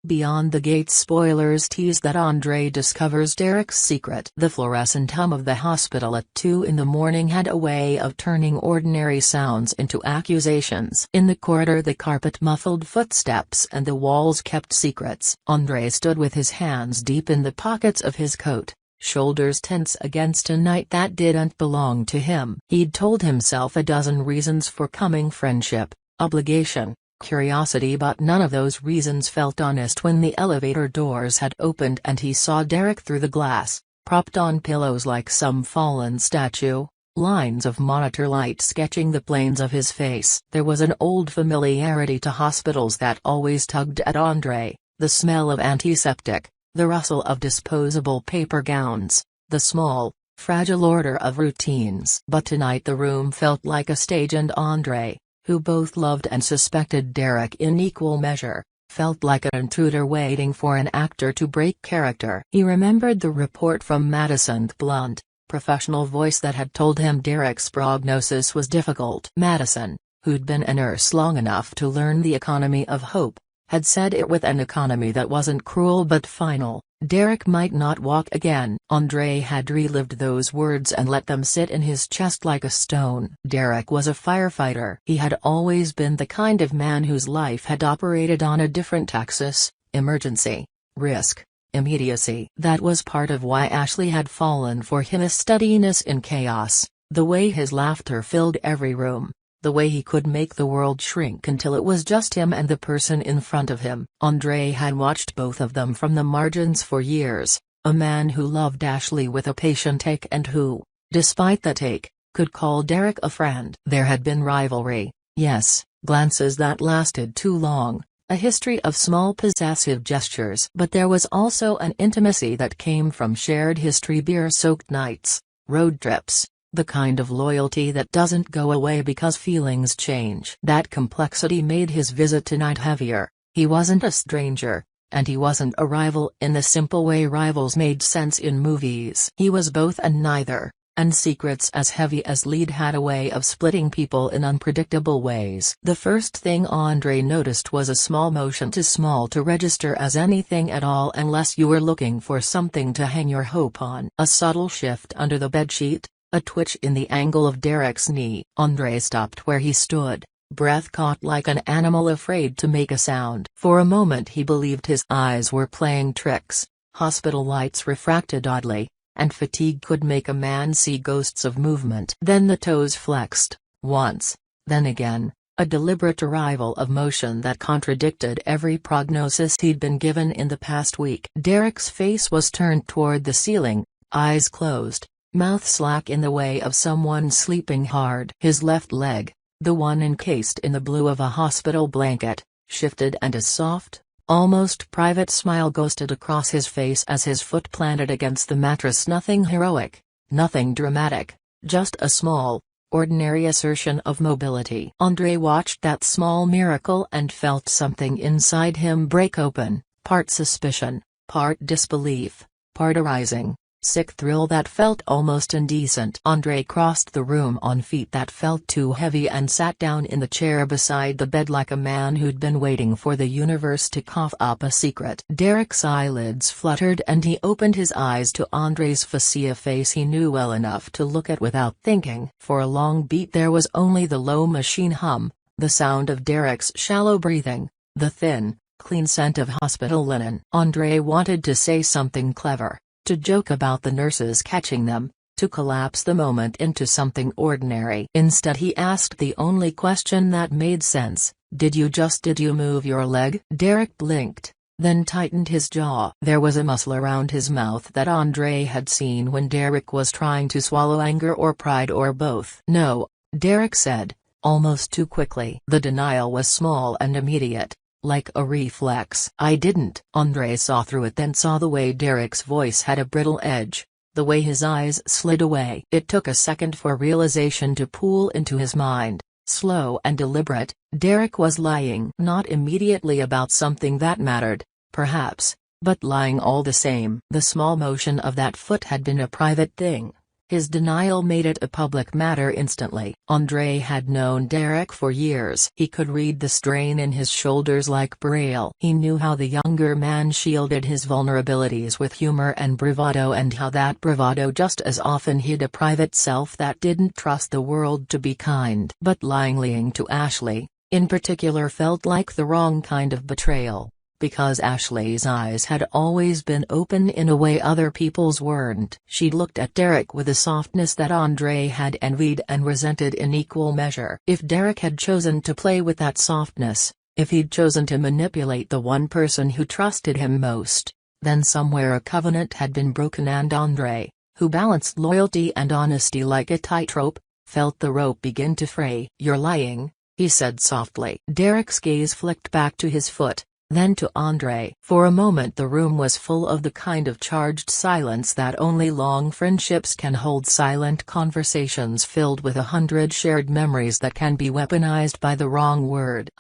Beyond the Gates spoilers tease that Andre discovers Derek's secret. The fluorescent hum of the hospital at 2 in the morning had a way of turning ordinary sounds into accusations. In the corridor the carpet muffled footsteps and the walls kept secrets. Andre stood with his hands deep in the pockets of his coat, shoulders tense against a night that didn't belong to him. He'd told himself a dozen reasons for coming: friendship, obligation, curiosity, but none of those reasons felt honest when the elevator doors had opened and he saw Derek through the glass, propped on pillows like some fallen statue, lines of monitor light sketching the planes of his face. There was an old familiarity to hospitals that always tugged at Andre: the smell of antiseptic, the rustle of disposable paper gowns, the small, fragile order of routines. But tonight the room felt like a stage, and Andre, who both loved and suspected Derek in equal measure, felt like an intruder waiting for an actor to break character. He remembered the report from Madison's blunt, professional voice that had told him Derek's prognosis was difficult. Madison, who'd been a nurse long enough to learn the economy of hope, had said it with an economy that wasn't cruel but final: Derek might not walk again. Andre had relived those words and let them sit in his chest like a stone. Derek was a firefighter. He had always been the kind of man whose life had operated on a different axis: emergency, risk, immediacy. That was part of why Ashley had fallen for him: a steadiness in chaos, the way his laughter filled every room, the way he could make the world shrink until it was just him and the person in front of him. Andre had watched both of them from the margins for years: a man who loved Ashley with a patient take and who, despite that take, could call Derek a friend. There had been rivalry, yes, glances that lasted too long, a history of small possessive gestures, but there was also an intimacy that came from shared history: beer-soaked nights, road trips, the kind of loyalty that doesn't go away because feelings change. That complexity made his visit tonight heavier. He wasn't a stranger, and he wasn't a rival in the simple way rivals made sense in movies. He was both and neither, and secrets as heavy as lead had a way of splitting people in unpredictable ways. The first thing Andre noticed was a small motion, too small to register as anything at all unless you were looking for something to hang your hope on. A subtle shift under the bedsheet, a twitch in the angle of Derek's knee. Andre stopped where he stood, breath caught like an animal afraid to make a sound. For a moment he believed his eyes were playing tricks: hospital lights refracted oddly, and fatigue could make a man see ghosts of movement. Then the toes flexed, once, then again, a deliberate arrival of motion that contradicted every prognosis he'd been given in the past week. Derek's face was turned toward the ceiling, eyes closed, mouth slack in the way of someone sleeping hard. His left leg, the one encased in the blue of a hospital blanket, shifted and a soft, almost private smile ghosted across his face as his foot planted against the mattress. Nothing heroic, nothing dramatic, just a small, ordinary assertion of mobility. Andre watched that small miracle and felt something inside him break open, part suspicion, part disbelief, part arising, sick thrill that felt almost indecent. Andre crossed the room on feet that felt too heavy and sat down in the chair beside the bed like a man who'd been waiting for the universe to cough up a secret. Derek's eyelids fluttered and he opened his eyes to Andre's facile face he knew well enough to look at without thinking. For a long beat there was only the low machine hum, the sound of Derek's shallow breathing, the thin, clean scent of hospital linen. Andre wanted to say something clever, to joke about the nurses catching them, to collapse the moment into something ordinary. Instead he asked the only question that made sense: did you move your leg? Derek blinked, then tightened his jaw. There was a muscle around his mouth that Andre had seen when Derek was trying to swallow anger or pride or both. No, Derek said, almost too quickly. The denial was small and immediate, like a reflex. I didn't. Andre saw through it, then saw the way Derek's voice had a brittle edge, the way his eyes slid away. It took a second for realization to pool into his mind, slow and deliberate. Derek was lying. Not immediately about something that mattered, perhaps, but lying all the same. The small motion of that foot had been a private thing, His denial made it a public matter instantly. Andre had known Derek for years. He could read the strain in his shoulders like Braille. He knew how the younger man shielded his vulnerabilities with humor and bravado, and how that bravado just as often hid a private self that didn't trust the world to be kind. But lying to Ashley, in particular, felt like the wrong kind of betrayal. Because Ashley's eyes had always been open in a way other people's weren't. She looked at Derek with a softness that Andre had envied and resented in equal measure. If Derek had chosen to play with that softness, if he'd chosen to manipulate the one person who trusted him most, then somewhere a covenant had been broken, and Andre, who balanced loyalty and honesty like a tightrope, felt the rope begin to fray. "You're lying," he said softly. Derek's gaze flicked back to his foot, then to Andre. For a moment the room was full of the kind of charged silence that only long friendships can hold, silent conversations filled with 100 shared memories that can be weaponized by the wrong word.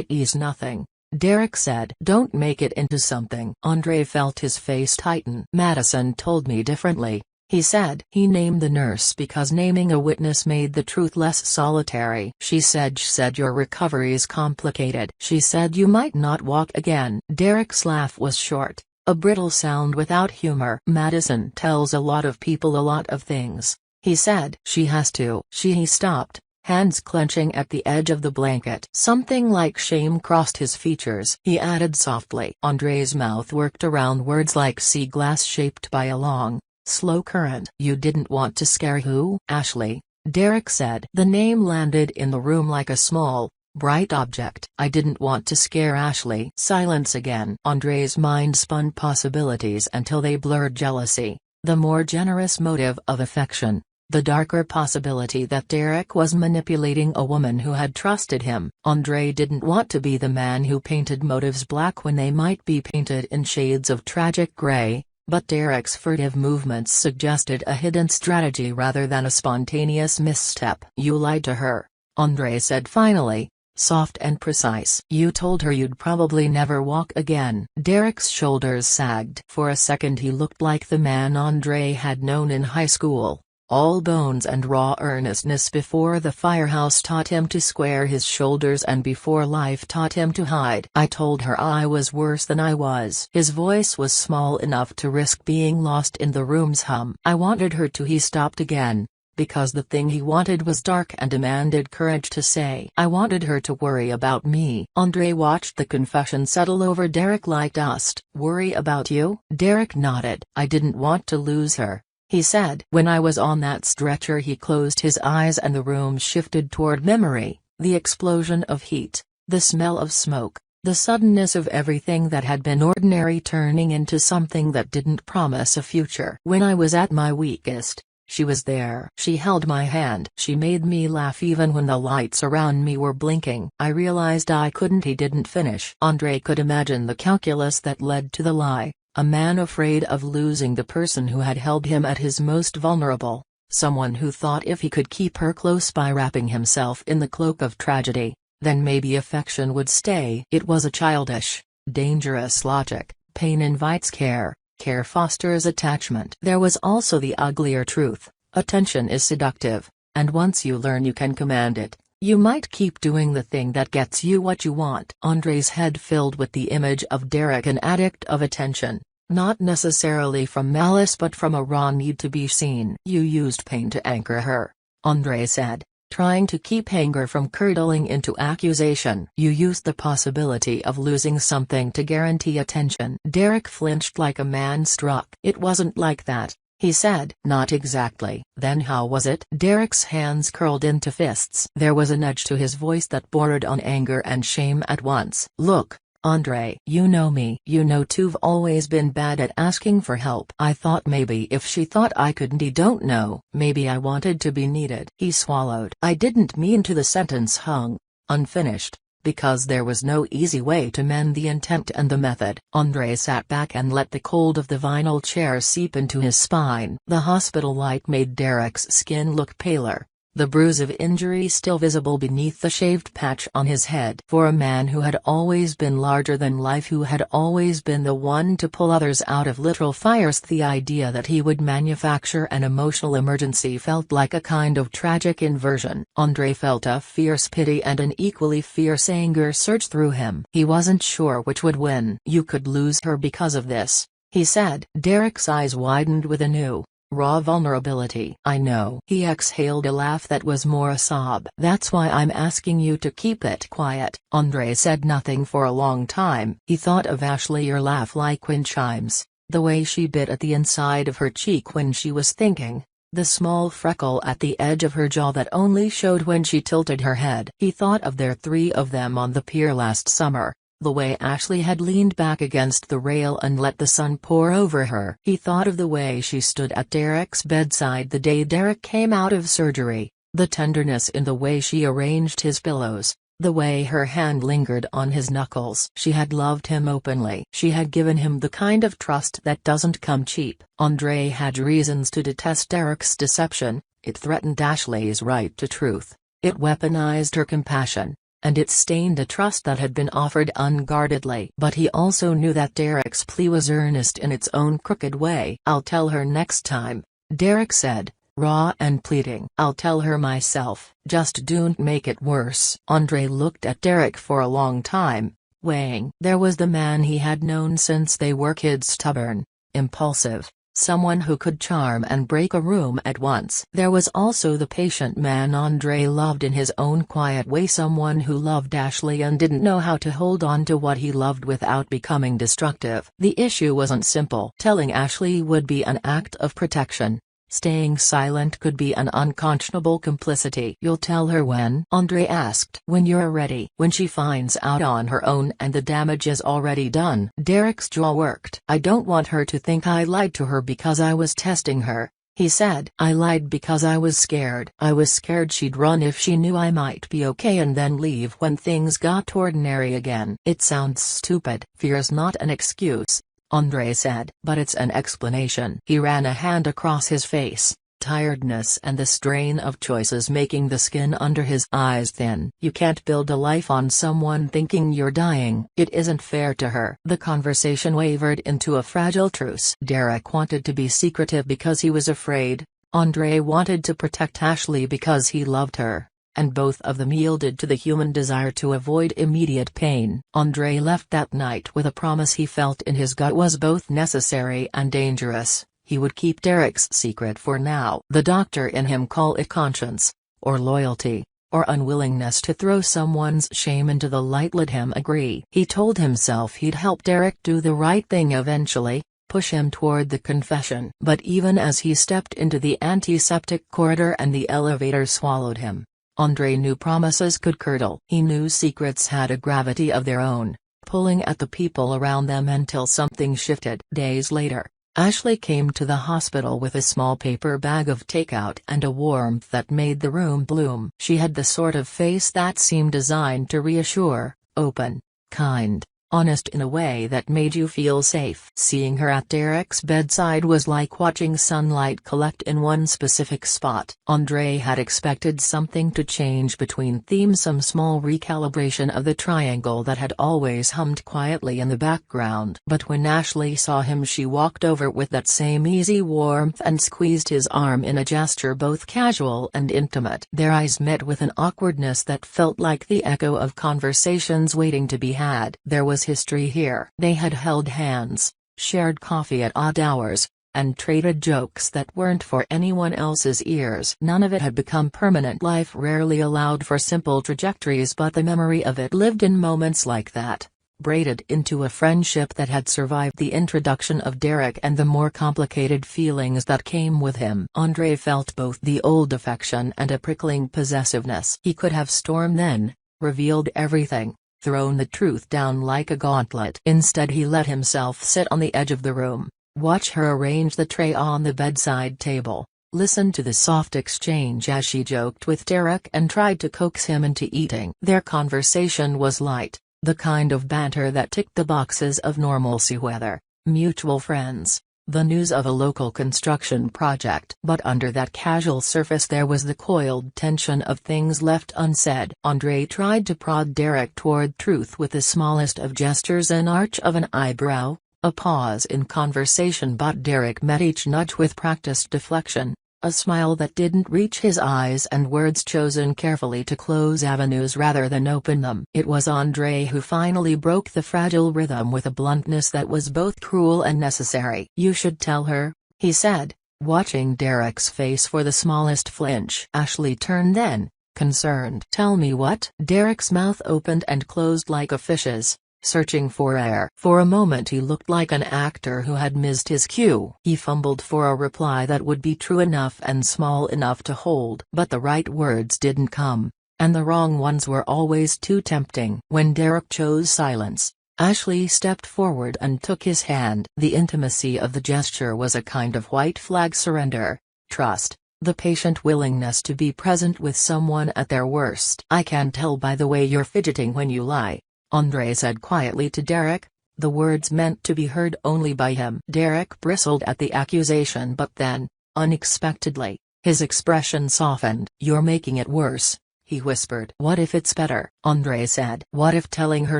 "Is nothing," Derek said. "Don't make it into something." Andre felt his face tighten. "Madison told me differently," he said. "He named the nurse because naming a witness made the truth less solitary. She said your recovery's complicated. She said you might not walk again." Derek's laugh was short, a brittle sound without humor. "Madison tells a lot of people a lot of things," he said. "She has to." He stopped, hands clenching at the edge of the blanket. Something like shame crossed his features. He added softly. Andre's mouth worked around words like sea glass shaped by a long, slow current. "You didn't want to scare who?" "Ashley," Derek said. The name landed in the room like a small, bright object. "I didn't want to scare Ashley." Silence again. Andre's mind spun possibilities until they blurred: jealousy, the more generous motive of affection, the darker possibility that Derek was manipulating a woman who had trusted him. Andre didn't want to be the man who painted motives black when they might be painted in shades of tragic gray. But Derek's furtive movements suggested a hidden strategy rather than a spontaneous misstep. "You lied to her," Andre said finally, soft and precise. "You told her you'd probably never walk again." Derek's shoulders sagged. For a second he looked like the man Andre had known in high school, all bones and raw earnestness before the firehouse taught him to square his shoulders and before life taught him to hide. "I told her I was worse than I was." His voice was small enough to risk being lost in the room's hum. "I wanted her to." He stopped again, because the thing he wanted was dark and demanded courage to say. "I wanted her to worry about me." Andre watched the confession settle over Derek like dust. "Worry about you?" Derek nodded. "I didn't want to lose her," he said. "When I was on that stretcher." He closed his eyes and the room shifted toward memory, the explosion of heat, the smell of smoke, the suddenness of everything that had been ordinary turning into something that didn't promise a future. "When I was at my weakest, she was there." She held my hand. "She made me laugh even when the lights around me were blinking. I realized I couldn't." He didn't finish. Andre could imagine the calculus that led to the lie. A man afraid of losing the person who had held him at his most vulnerable, someone who thought if he could keep her close by wrapping himself in the cloak of tragedy, then maybe affection would stay. It was a childish, dangerous logic. Pain invites care, care fosters attachment. There was also the uglier truth: attention is seductive, and once you learn you can command it, you might keep doing the thing that gets you what you want. Andre's head filled with the image of Derek, an addict of attention. Not necessarily from malice but from a raw need to be seen. "You used pain to anchor her," Andre said, trying to keep anger from curdling into accusation. "You used the possibility of losing something to guarantee attention." Derek flinched like a man struck. "It wasn't like that," he said. "Not exactly." "Then how was it?" Derek's hands curled into fists. There was an edge to his voice that bordered on anger and shame at once. "Look, Andre, you know me. You know you've always been bad at asking for help. I thought maybe if she thought I couldn't. I don't know. Maybe I wanted to be needed." He swallowed. "I didn't mean to." The sentence hung unfinished, because there was no easy way to mend the intent and the method. Andre sat back and let the cold of the vinyl chair seep into his spine. The hospital light made Derek's skin look paler, the bruise of injury still visible beneath the shaved patch on his head. For a man who had always been larger than life, who had always been the one to pull others out of literal fires, the idea that he would manufacture an emotional emergency felt like a kind of tragic inversion. Andre felt a fierce pity and an equally fierce anger surge through him. He wasn't sure which would win. "You could lose her because of this," he said. Derek's eyes widened with a new, raw vulnerability. "I know." He exhaled a laugh that was more a sob. "That's why I'm asking you to keep it quiet." Andre said nothing for a long time. He thought of Ashley, her laugh like wind chimes, the way she bit at the inside of her cheek when she was thinking, the small freckle at the edge of her jaw that only showed when she tilted her head. He thought of their three of them on the pier last summer, the way Ashley had leaned back against the rail and let the sun pour over her. He thought of the way she stood at Derek's bedside the day Derek came out of surgery, the tenderness in the way she arranged his pillows, the way her hand lingered on his knuckles. She had loved him openly. She had given him the kind of trust that doesn't come cheap. Andre had reasons to detest Derek's deception. It threatened Ashley's right to truth, it weaponized her compassion, and it stained a trust that had been offered unguardedly. But he also knew that Derek's plea was earnest in its own crooked way. "I'll tell her next time," Derek said, raw and pleading. "I'll tell her myself. Just don't make it worse." Andre looked at Derek for a long time, weighing. There was the man he had known since they were kids, stubborn, impulsive, someone who could charm and break a room at once. There was also the patient man Andre loved in his own quiet way, someone who loved Ashley and didn't know how to hold on to what he loved without becoming destructive. The issue wasn't simple. Telling Ashley would be an act of protection. Staying silent could be an unconscionable complicity. "You'll tell her when?" Andre asked. "When you're ready. When she finds out on her own and the damage is already done." Derek's jaw worked. "I don't want her to think I lied to her because I was testing her," he said. "I lied because I was scared. I was scared she'd run if she knew I might be okay and then leave when things got ordinary again." "It sounds stupid." "Fear's not an excuse," Andre said. "But it's an explanation." He ran a hand across his face, tiredness and the strain of choices making the skin under his eyes thin. "You can't build a life on someone thinking you're dying. It isn't fair to her." The conversation wavered into a fragile truce. Derek wanted to be secretive because he was afraid. Andre wanted to protect Ashley because he loved her. And both of them yielded to the human desire to avoid immediate pain. Andre left that night with a promise he felt in his gut was both necessary and dangerous. He would keep Derek's secret for now. The doctor in him, call it conscience, or loyalty, or unwillingness to throw someone's shame into the light, let him agree. He told himself he'd help Derek do the right thing eventually, push him toward the confession. But even as he stepped into the antiseptic corridor and the elevator swallowed him, Andre knew promises could curdle. He knew secrets had a gravity of their own, pulling at the people around them until something shifted. Days later, Ashley came to the hospital with a small paper bag of takeout and a warmth that made the room bloom. She had the sort of face that seemed designed to reassure, open, kind, honest in a way that made you feel safe. Seeing her at Derek's bedside was like watching sunlight collect in one specific spot. Andre had expected something to change between them, some small recalibration of the triangle that had always hummed quietly in the background. But when Ashley saw him, she walked over with that same easy warmth and squeezed his arm in a gesture both casual and intimate. Their eyes met with an awkwardness that felt like the echo of conversations waiting to be had. There was history here. They had held hands, shared coffee at odd hours, and traded jokes that weren't for anyone else's ears. None of it had become permanent. Life rarely allowed for simple trajectories, but the memory of it lived in moments like that, braided into a friendship that had survived the introduction of Derek and the more complicated feelings that came with him. Andre felt both the old affection and a prickling possessiveness. He could have stormed then, revealed everything, thrown the truth down like a gauntlet. Instead, he let himself sit on the edge of the room, watch her arrange the tray on the bedside table, listen to the soft exchange as she joked with Derek and tried to coax him into eating. Their conversation was light, the kind of banter that ticked the boxes of normalcy, whether mutual friends, the news of a local construction project. But under that casual surface there was the coiled tension of things left unsaid. Andre tried to prod Derek toward truth with the smallest of gestures, an arch of an eyebrow, a pause in conversation, but Derek met each nudge with practiced deflection, a smile that didn't reach his eyes, and words chosen carefully to close avenues rather than open them. It was Andre who finally broke the fragile rhythm with a bluntness that was both cruel and necessary. "You should tell her," he said, watching Derek's face for the smallest flinch. Ashley turned then, concerned. "Tell me what?" Derek's mouth opened and closed like a fish's, searching for air. For a moment he looked like an actor who had missed his cue. He fumbled for a reply that would be true enough and small enough to hold. But the right words didn't come, and the wrong ones were always too tempting. When Derek chose silence, Ashley stepped forward and took his hand. The intimacy of the gesture was a kind of white flag surrender, trust, the patient willingness to be present with someone at their worst. "I can tell by the way you're fidgeting when you lie," Andre said quietly to Derek, the words meant to be heard only by him. Derek bristled at the accusation, but then, unexpectedly, his expression softened. "You're making it worse," he whispered. "What if it's better?" Andre said. "What if telling her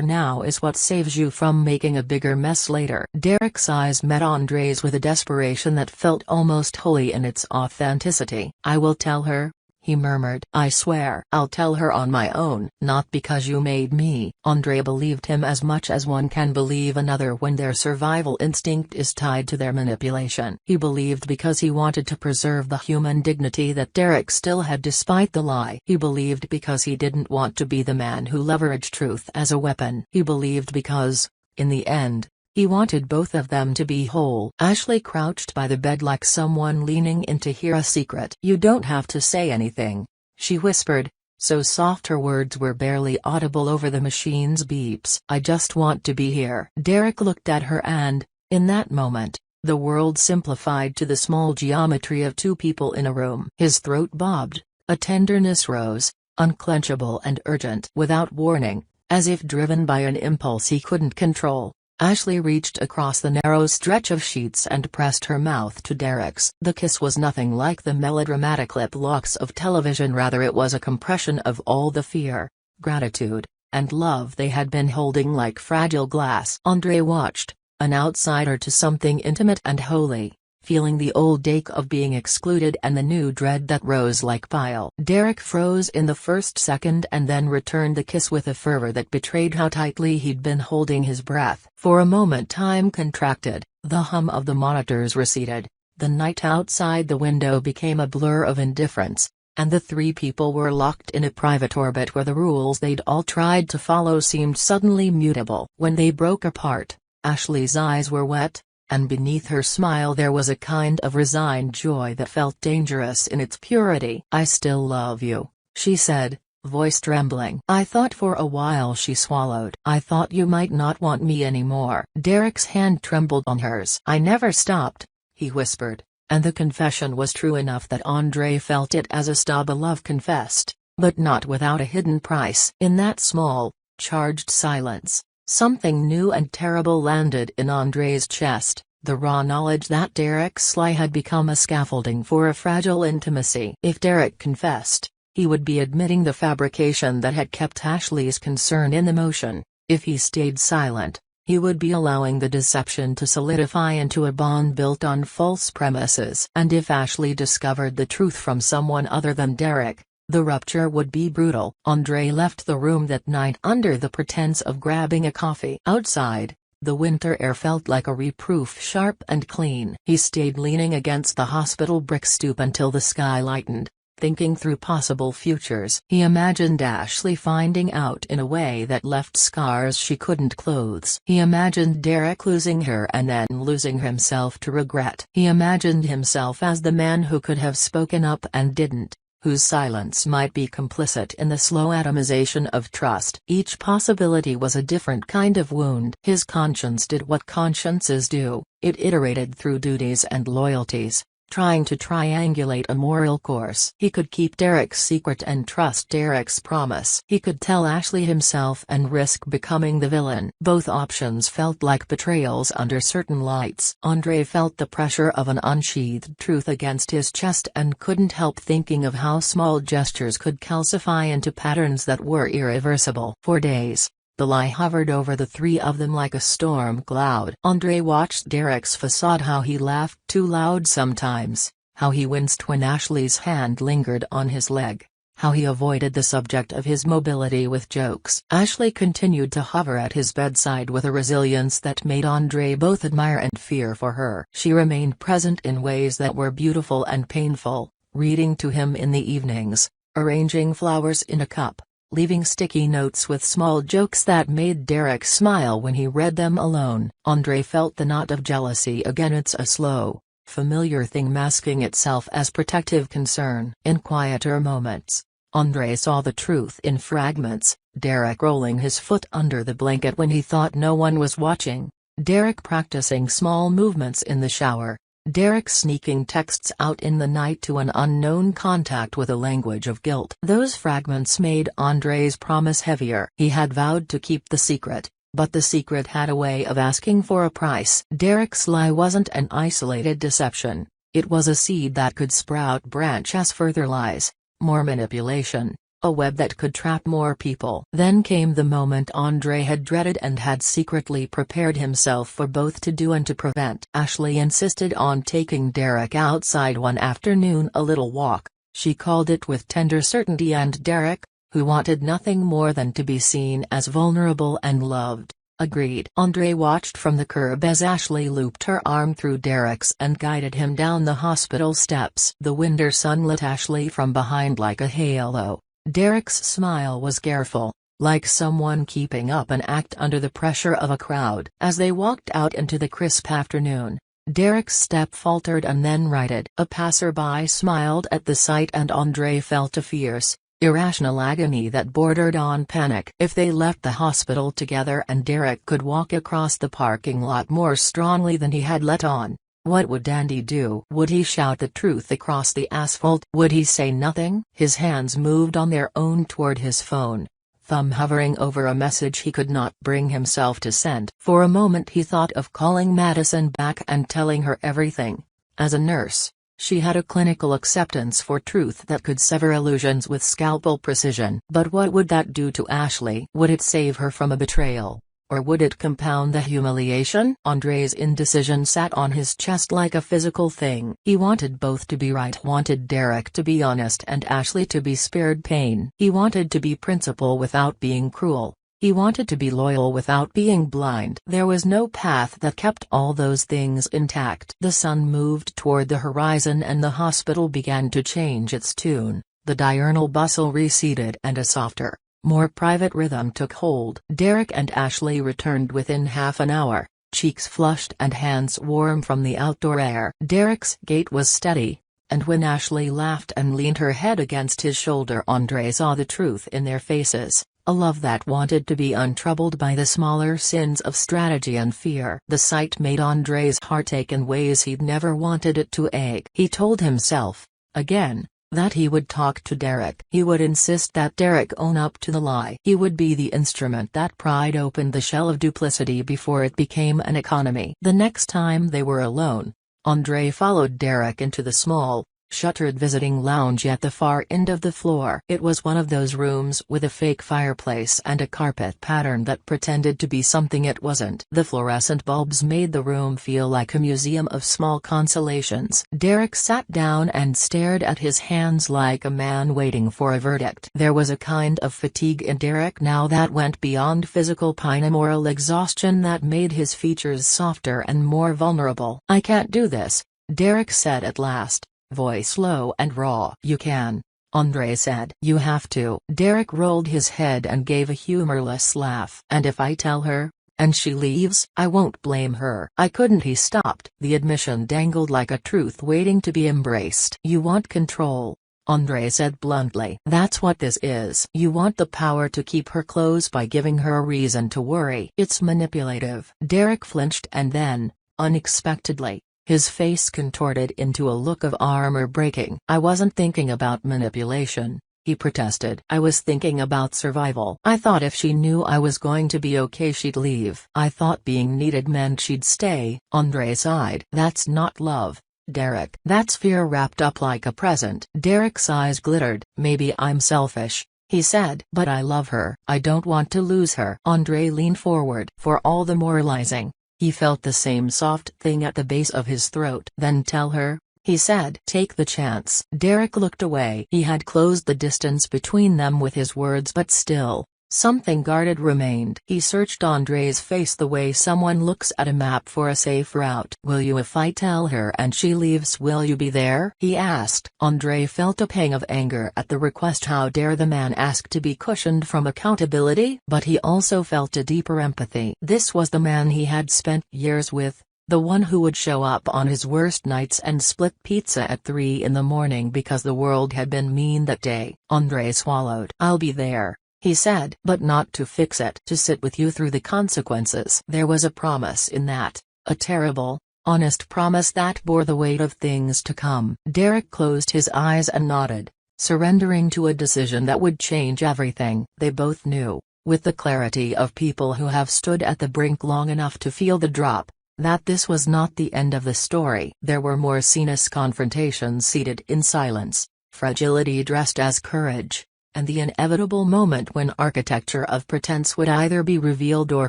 now is what saves you from making a bigger mess later?" Derek's eyes met Andre's with a desperation that felt almost holy in its authenticity. "I will tell her," he murmured. "I swear. I'll tell her on my own." "Not because you made me." Andre believed him as much as one can believe another when their survival instinct is tied to their manipulation. He believed because he wanted to preserve the human dignity that Derek still had despite the lie. He believed because he didn't want to be the man who leveraged truth as a weapon. He believed because, in the end, he wanted both of them to be whole. Ashley crouched by the bed like someone leaning in to hear a secret. "You don't have to say anything," she whispered, so soft her words were barely audible over the machine's beeps. "I just want to be here." Derek looked at her and, in that moment, the world simplified to the small geometry of two people in a room. His throat bobbed, a tenderness rose, unclenchable and urgent. Without warning, as if driven by an impulse he couldn't control, Ashley reached across the narrow stretch of sheets and pressed her mouth to Derek's. The kiss was nothing like the melodramatic lip locks of television, rather it was a compression of all the fear, gratitude, and love they had been holding like fragile glass. Andre watched, an outsider to something intimate and holy, feeling the old ache of being excluded and the new dread that rose like bile. Derek froze in the first second and then returned the kiss with a fervor that betrayed how tightly he'd been holding his breath. For a moment time contracted, the hum of the monitors receded, the night outside the window became a blur of indifference, and the three people were locked in a private orbit where the rules they'd all tried to follow seemed suddenly mutable. When they broke apart, Ashley's eyes were wet, and beneath her smile there was a kind of resigned joy that felt dangerous in its purity. "I still love you," she said, voice trembling. "I thought for a while." She swallowed. "I thought you might not want me anymore." Derek's hand trembled on hers. "I never stopped," he whispered, and the confession was true enough that Andre felt it as a stab. A love confessed, but not without a hidden price. In that small, charged silence, something new and terrible landed in Andre's chest, the raw knowledge that Derek's lie had become a scaffolding for a fragile intimacy. If Derek confessed, he would be admitting the fabrication that had kept Ashley's concern in motion. If he stayed silent, he would be allowing the deception to solidify into a bond built on false premises. And if Ashley discovered the truth from someone other than Derek, the rupture would be brutal. Andre left the room that night under the pretense of grabbing a coffee. Outside, the winter air felt like a reproof, sharp and clean. He stayed leaning against the hospital brick stoop until the sky lightened, thinking through possible futures. He imagined Ashley finding out in a way that left scars she couldn't clothe. He imagined Derek losing her and then losing himself to regret. He imagined himself as the man who could have spoken up and didn't, whose silence might be complicit in the slow atomization of trust. Each possibility was a different kind of wound. His conscience did what consciences do, it iterated through duties and loyalties, trying to triangulate a moral course. He could keep Derek's secret and trust Derek's promise. He could tell Ashley himself and risk becoming the villain. Both options felt like betrayals under certain lights. Andre felt the pressure of an unsheathed truth against his chest and couldn't help thinking of how small gestures could calcify into patterns that were irreversible. For days, the lie hovered over the three of them like a storm cloud. Andre watched Derek's facade, how he laughed too loud sometimes, how he winced when Ashley's hand lingered on his leg, how he avoided the subject of his mobility with jokes. Ashley continued to hover at his bedside with a resilience that made Andre both admire and fear for her. She remained present in ways that were beautiful and painful, reading to him in the evenings, arranging flowers in a cup, leaving sticky notes with small jokes that made Derek smile when he read them alone. Andre felt the knot of jealousy again. It's a slow, familiar thing masking itself as protective concern. In quieter moments, Andre saw the truth in fragments: Derek rolling his foot under the blanket when he thought no one was watching, Derek practicing small movements in the shower, Derek sneaking texts out in the night to an unknown contact with a language of guilt. Those fragments made Andre's promise heavier. He had vowed to keep the secret, but the secret had a way of asking for a price. Derek's lie wasn't an isolated deception, it was a seed that could sprout branches, further lies, more manipulation, a web that could trap more people. Then came the moment Andre had dreaded and had secretly prepared himself for both to do and to prevent. Ashley insisted on taking Derek outside one afternoon, a little walk, she called it with tender certainty, and Derek, who wanted nothing more than to be seen as vulnerable and loved, agreed. Andre watched from the curb as Ashley looped her arm through Derek's and guided him down the hospital steps. The winter sun lit Ashley from behind like a halo. Derek's smile was careful, like someone keeping up an act under the pressure of a crowd. As they walked out into the crisp afternoon, Derek's step faltered and then righted. A passerby smiled at the sight and Andre felt a fierce, irrational agony that bordered on panic. If they left the hospital together and Derek could walk across the parking lot more strongly than he had let on, what would Andy do? Would he shout the truth across the asphalt? Would he say nothing? His hands moved on their own toward his phone, thumb hovering over a message he could not bring himself to send. For a moment he thought of calling Madison back and telling her everything. As a nurse, she had a clinical acceptance for truth that could sever illusions with scalpel precision. But what would that do to Ashley? Would it save her from a betrayal? Or would it compound the humiliation? Andre's indecision sat on his chest like a physical thing. He wanted both to be right, wanted Derek to be honest and Ashley to be spared pain. He wanted to be principled without being cruel. He wanted to be loyal without being blind. There was no path that kept all those things intact. The sun moved toward the horizon and the hospital began to change its tune. The diurnal bustle receded and a softer, more private rhythm took hold. Derek and Ashley returned within half an hour, cheeks flushed and hands warm from the outdoor air. Derek's gait was steady, and when Ashley laughed and leaned her head against his shoulder, Andre saw the truth in their faces, a love that wanted to be untroubled by the smaller sins of strategy and fear. The sight made Andre's heart ache in ways he'd never wanted it to ache. He told himself, again, that he would talk to Derek. He would insist that Derek own up to the lie. He would be the instrument that pried open the shell of duplicity before it became an economy. The next time they were alone, Andre followed Derek into the small, shuttered visiting lounge at the far end of the floor. It was one of those rooms with a fake fireplace and a carpet pattern that pretended to be something it wasn't. The fluorescent bulbs made the room feel like a museum of small consolations. Derek sat down and stared at his hands like a man waiting for a verdict. There was a kind of fatigue in Derek now that went beyond physical pain, a moral exhaustion that made his features softer and more vulnerable. "I can't do this," Derek said at last, voice low and raw. "You can," Andre said. "You have to." Derek rolled his head and gave a humorless laugh. "And if I tell her, and she leaves, I won't blame her." "I couldn't." He stopped. The admission dangled like a truth waiting to be embraced. "You want control," Andre said bluntly. "That's what this is. You want the power to keep her close by giving her a reason to worry." "It's manipulative." Derek flinched and then, unexpectedly, His face contorted into a look of armor breaking. "I wasn't thinking about manipulation," he protested. "I was thinking about survival. I thought if she knew I was going to be okay she'd leave. I thought being needed meant she'd stay." Andre sighed. "That's not love, Derek. That's fear wrapped up like a present." Derek's eyes glittered. "Maybe I'm selfish," he said. "But I love her. I don't want to lose her." Andre leaned forward. For all the moralizing, he felt the same soft thing at the base of his throat. "Then tell her," he said. "Take the chance." Derek looked away. He had closed the distance between them with his words, but still, something guarded remained. He searched Andre's face the way someone looks at a map for a safe route. "Will you, if I tell her and she leaves, will you be there?" he asked. Andre felt a pang of anger at the request. How dare the man ask to be cushioned from accountability? But he also felt a deeper empathy. This was the man he had spent years with. The one who would show up on his worst nights and split pizza at 3 in the morning because the world had been mean that day. Andre swallowed. "I'll be there," he said. "But not to fix it. To sit with you through the consequences." There was a promise in that, a terrible, honest promise that bore the weight of things to come. Derek closed his eyes and nodded, surrendering to a decision that would change everything. They both knew, with the clarity of people who have stood at the brink long enough to feel the drop, that this was not the end of the story. There were more scenes: confrontations seated in silence, fragility dressed as courage, and the inevitable moment when architecture of pretense would either be revealed or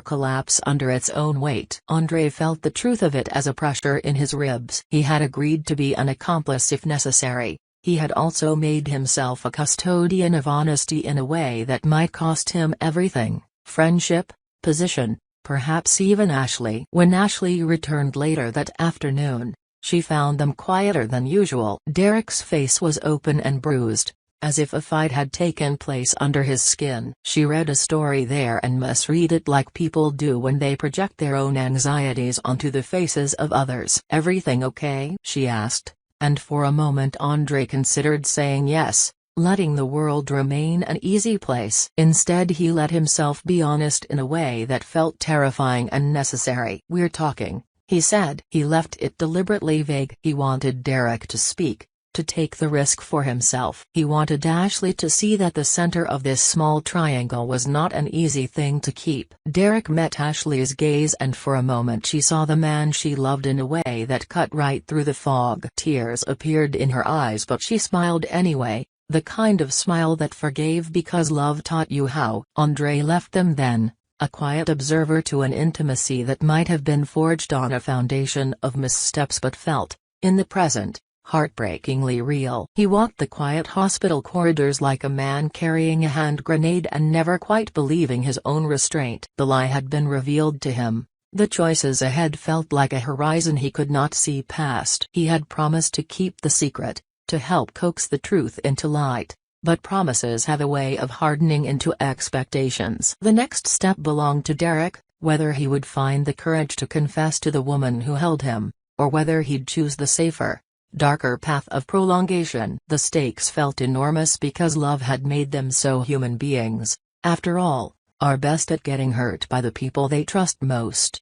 collapse under its own weight. Andre felt the truth of it as a pressure in his ribs. He had agreed to be an accomplice if necessary. He had also made himself a custodian of honesty in a way that might cost him everything: friendship, position, perhaps even Ashley. When Ashley returned later that afternoon, she found them quieter than usual. Derek's face was open and bruised, as if a fight had taken place under his skin. She read a story there and misread it like people do when they project their own anxieties onto the faces of others. "Everything okay?" she asked, and for a moment Andre considered saying yes, letting the world remain an easy place. Instead he let himself be honest in a way that felt terrifying and necessary. "We're talking," he said. He left it deliberately vague. He wanted Derek to speak, to take the risk for himself. He wanted Ashley to see that the center of this small triangle was not an easy thing to keep. Derek met Ashley's gaze, and for a moment she saw the man she loved in a way that cut right through the fog. Tears appeared in her eyes, but she smiled anyway. The kind of smile that forgave because love taught you how. Andre left them then, a quiet observer to an intimacy that might have been forged on a foundation of missteps but felt, in the present, heartbreakingly real. He walked the quiet hospital corridors like a man carrying a hand grenade and never quite believing his own restraint. The lie had been revealed to him. The choices ahead felt like a horizon he could not see past. He had promised to keep the secret, to help coax the truth into light, but promises have a way of hardening into expectations. The next step belonged to Derek, whether he would find the courage to confess to the woman who held him, or whether he'd choose the safer, darker path of prolongation. The stakes felt enormous because love had made them so. Human beings, after all, are best at getting hurt by the people they trust most.